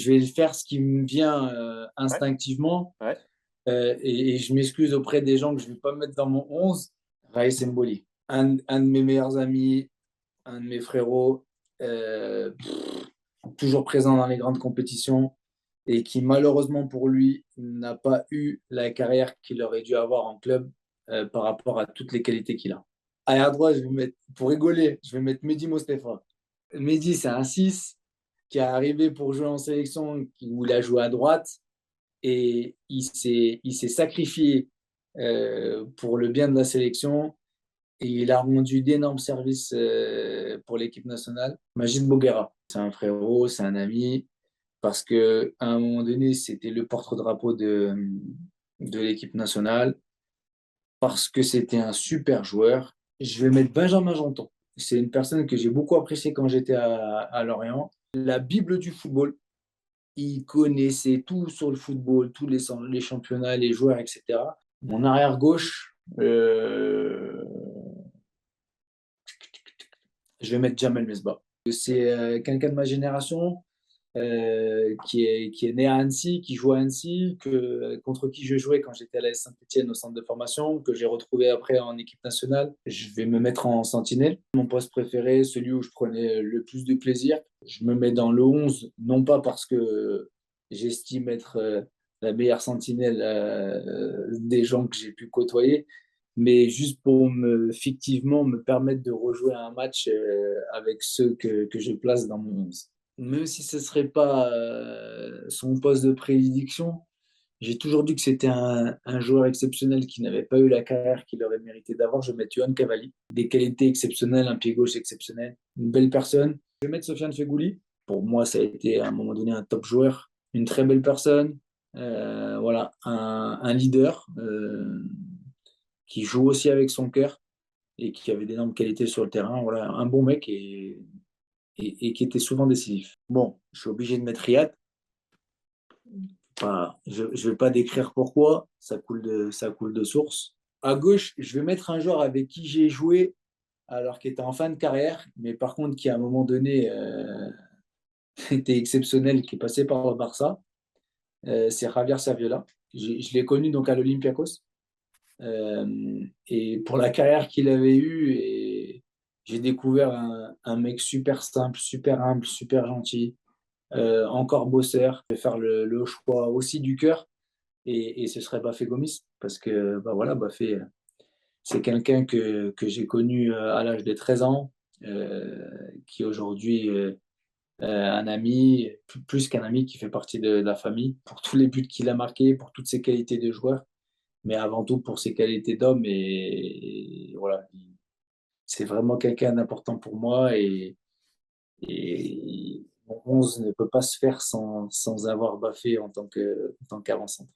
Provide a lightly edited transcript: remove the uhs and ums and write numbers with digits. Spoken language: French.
je vais faire ce qui me vient Ouais, instinctivement. ouais. Et je m'excuse auprès des gens que je ne vais pas mettre dans mon 11. Raïs Mboli, un de mes meilleurs amis, un de mes frérots, toujours présent dans les grandes compétitions et qui, malheureusement pour lui, n'a pas eu la carrière qu'il aurait dû avoir en club par rapport à toutes les qualités qu'il a. À droite, je vais mettre, pour rigoler, je vais mettre Mehdi Mostefa. Mehdi, c'est un 6 qui est arrivé pour jouer en sélection, où il a joué à droite et il s'est sacrifié pour le bien de la sélection et il a rendu d'énormes services pour l'équipe nationale. Majid Bouguera, c'est un frérot, c'est un ami, parce qu'à un moment donné, c'était le porte-drapeau de l'équipe nationale, parce que c'était un super joueur. Je vais mettre Benjamin Janton. C'est une personne que j'ai beaucoup appréciée quand j'étais à Lorient. La Bible du football. Il connaissait tout sur le football, tous les championnats, les joueurs, etc. Mon arrière gauche, je vais mettre Jamel Mesbah. C'est quelqu'un de ma génération qui est né à Annecy, qui joue à Annecy, contre qui je jouais quand j'étais à la Saint-Etienne au centre de formation, que j'ai retrouvé après en équipe nationale. Je vais me mettre en sentinelle. Mon poste préféré, celui où je prenais le plus de plaisir. Je me mets dans le 11, non pas parce que j'estime être la meilleure sentinelle des gens que j'ai pu côtoyer, mais juste pour fictivement me permettre de rejouer un match avec ceux que je place dans mon 11. Même si ce ne serait pas son poste de prédilection, j'ai toujours dit que c'était un joueur exceptionnel qui n'avait pas eu la carrière qu'il aurait mérité d'avoir. Je vais mettre Yohan Cavalli. Des qualités exceptionnelles, un pied gauche exceptionnel, une belle personne. Je vais mettre Sofiane Fegouli. Pour moi, ça a été à un moment donné un top joueur, une très belle personne, voilà, un leader qui joue aussi avec son cœur et qui avait d'énormes qualités sur le terrain. Voilà, un bon mec et qui était souvent décisif. Bon, je suis obligé de mettre Riyad. Enfin, je ne vais pas décrire pourquoi, ça coule de source. À gauche, je vais mettre un joueur avec qui j'ai joué alors qu'il était en fin de carrière, mais par contre qui à un moment donné était exceptionnel, qui est passé par le Barça. C'est Javier Saviola. Je l'ai connu donc à l'Olympiakos. Et pour la carrière qu'il avait eue, et j'ai découvert un mec super simple, super humble, super gentil, encore bosseur, de faire le choix aussi du cœur, et ce serait Bafé Gomis, parce que bah voilà, Bafé, c'est quelqu'un que j'ai connu à l'âge de 13 ans, qui aujourd'hui un ami, plus qu'un ami, qui fait partie de la famille, pour tous les buts qu'il a marqués, pour toutes ses qualités de joueur, mais avant tout pour ses qualités d'homme, et voilà, c'est vraiment quelqu'un d'important pour moi, et mon 11 ne peut pas se faire sans avoir Bafé en tant qu'avant-centre.